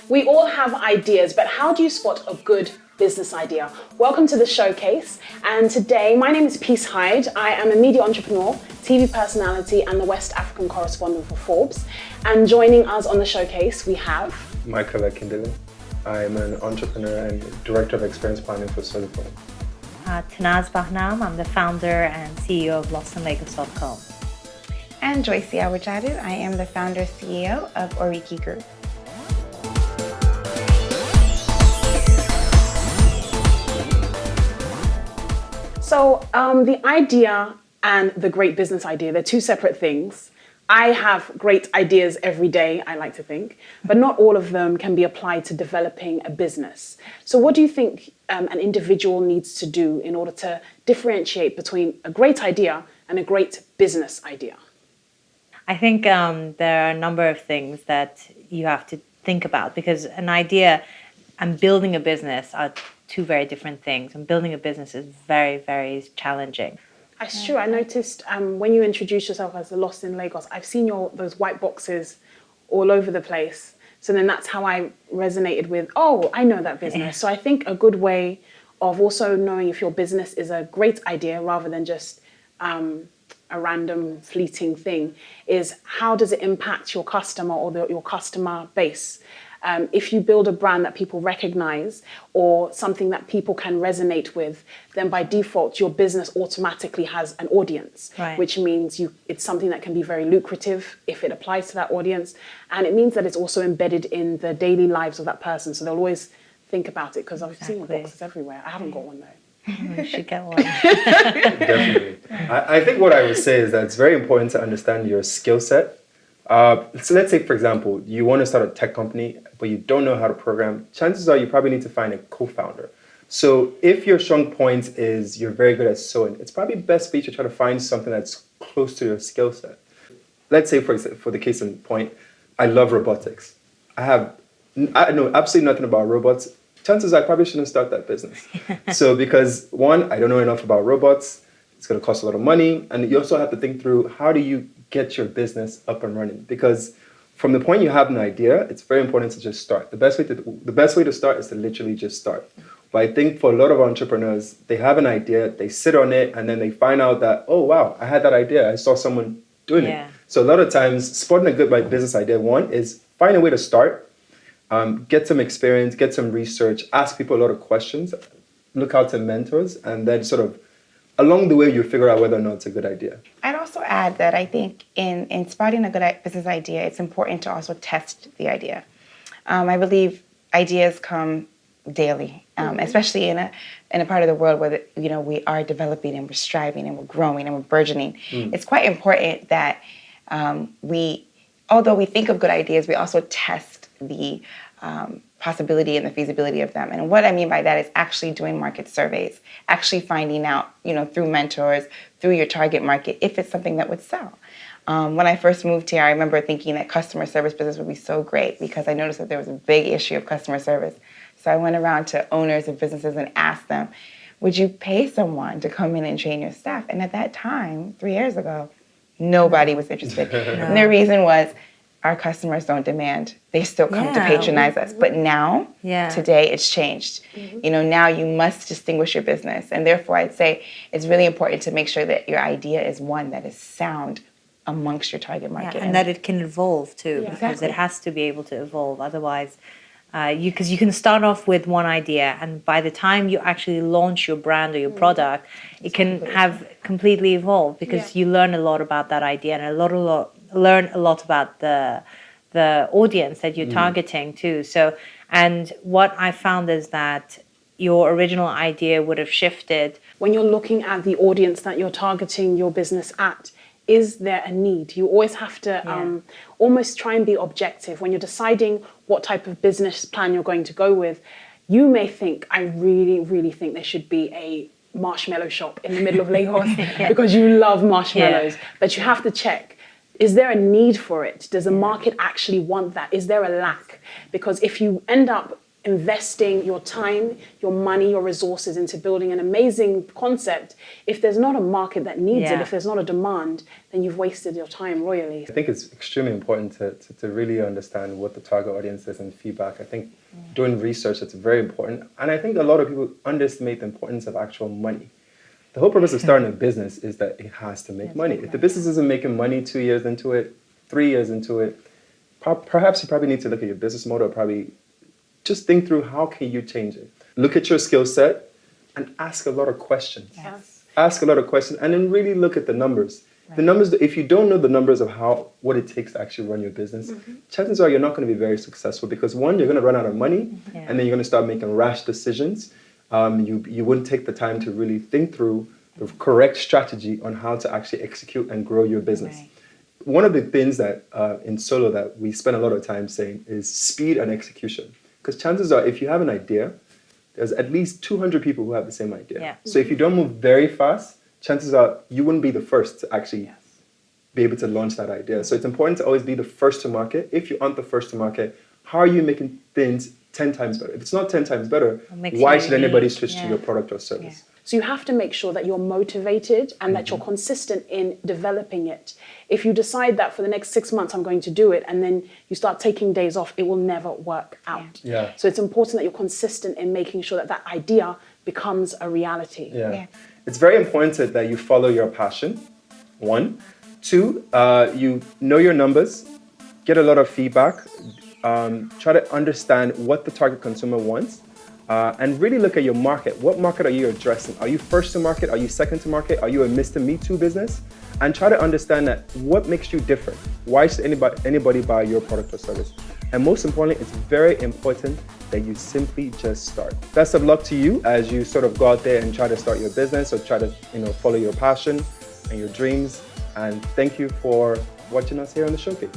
We all have ideas, but how do you spot a good business idea? Welcome to the showcase. And today, my name is Peace Hyde. I am a media entrepreneur, TV personality, and the West African correspondent for Forbes. And joining us on the showcase, we have Michael Akindele. I am an entrepreneur and director of experience planning for Solifone. Tanaz Bahnam, I'm the founder and CEO of LostInLagos.com. And Joyce Awajadu, I am the founder CEO of Oriki Group. So the idea and the great business idea, they're two separate things. I have great ideas every day, I like to think, but not all of them can be applied to developing a business. So what do you think an individual needs to do in order to differentiate between a great idea and a great business idea? I think there are a number of things that you have to think about, because an idea and building a business are two very different things, and building a business is very, very challenging. It's true. I noticed when you introduced yourself as the Lost in Lagos, I've seen those white boxes all over the place. So then that's how I resonated with, oh, I know that business. Yeah. So I think a good way of also knowing if your business is a great idea rather than just a random fleeting thing is how does it impact your customer or your customer base? If you build a brand that people recognize or something that people can resonate with, then by default, your business automatically has an audience, right, which means it's something that can be very lucrative if it applies to that audience. And it means that it's also embedded in the daily lives of that person. So they'll always think about it because I've seen the boxes everywhere. I haven't got one though. You should get one. Definitely. I think what I would say is that it's very important to understand your skill set. So let's say, for example, you want to start a tech company, but you don't know how to program. Chances are you probably need to find a co-founder. So if your strong point is you're very good at sewing, it's probably best for you to try to find something that's close to your skill set. Let's say, for the case in point, I love robotics. I know absolutely nothing about robots. Chances are I probably shouldn't start that business. So because one, I don't know enough about robots. It's going to cost a lot of money. And you also have to think through how do you get your business up and running? Because from the point you have an idea, it's very important to just start. The best way to start is to literally just start. But I think for a lot of entrepreneurs, they have an idea, they sit on it, and then they find out that, oh, wow, I had that idea. I saw someone doing it. So a lot of times, spotting a good business idea, one, is find a way to start, get some experience, get some research, ask people a lot of questions, look out to mentors, and then sort of along the way, you figure out whether or not it's a good idea. I'd also add that I think in spotting a good business idea, it's important to also test the idea. I believe ideas come daily, especially in a part of the world where we are developing and we're striving and we're growing and we're burgeoning. It's quite important that although we think of good ideas, we also test the possibility and the feasibility of them. And what I mean by that is actually doing market surveys, actually finding out, through mentors, through your target market, if it's something that would sell. When I first moved here, I remember thinking that customer service business would be so great because I noticed that there was a big issue of customer service. So I went around to owners of businesses and asked them, would you pay someone to come in and train your staff? And at that time, 3 years ago, nobody was interested. And the reason was, our customers don't demand. They still come to patronize us. But now, today, it's changed. Now you must distinguish your business. And therefore, I'd say it's really important to make sure that your idea is one that is sound amongst your target market. And that it can evolve too, because it has to be able to evolve. Otherwise, because you can start off with one idea, and by the time you actually launch your brand or your product, it can have completely evolved because you learn a lot about that idea and learn a lot about the audience that you're targeting too. So, and what I found is that your original idea would have shifted. When you're looking at the audience that you're targeting your business at, is there a need? You always have to almost try and be objective. When you're deciding what type of business plan you're going to go with, you may think, I really, really think there should be a marshmallow shop in the middle of Lagos because you love marshmallows. But you have to check, is there a need for it? Does the market actually want that? Is there a lack? Because if you end up investing your time, your money, your resources into building an amazing concept, if there's not a market that needs it, Yeah. if there's not a demand, then you've wasted your time royally. I think it's extremely important to really understand what the target audience is and feedback. I think doing research, it's very important. And I think a lot of people underestimate the importance of actual money. The whole purpose of starting a business is that it has to make money. If the business isn't making money 2 years into it, 3 years into it, perhaps you probably need to look at your business model, probably just think through how can you change it. Look at your skill set and ask a lot of questions. Yes. Ask a lot of questions and then really look at the numbers. The numbers, if you don't know the numbers of what it takes to actually run your business, chances are you're not going to be very successful because one, you're going to run out of money and then you're going to start making rash decisions. You wouldn't take the time to really think through the correct strategy on how to actually execute and grow your business. Right. One of the things that in Solo that we spend a lot of time saying is speed and execution. Because chances are if you have an idea, there's at least 200 people who have the same idea. Yeah. So if you don't move very fast, chances are you wouldn't be the first to actually be able to launch that idea. So it's important to always be the first to market. If you aren't the first to market, how are you making things 10 times better? If it's not 10 times better, What makes why you should anybody unique? switch to Yeah. your product or service? So you have to make sure that you're motivated and that you're consistent in developing it. If you decide that for the next 6 months I'm going to do it and then you start taking days off, it will never work out. Yeah. So it's important that you're consistent in making sure that that idea becomes a reality. Yeah. It's very important that you follow your passion, one. Two, you know your numbers, get a lot of feedback, try to understand what the target consumer wants, and really look at your market. What market are you addressing? Are you first to market? Are you second to market? Are you a Mr. Me Too business? And try to understand that what makes you different. Why should anybody buy your product or service? And most importantly, it's very important that you simply just start. Best of luck to you as you sort of go out there and try to start your business or try to follow your passion and your dreams. And thank you for watching us here on the showcase.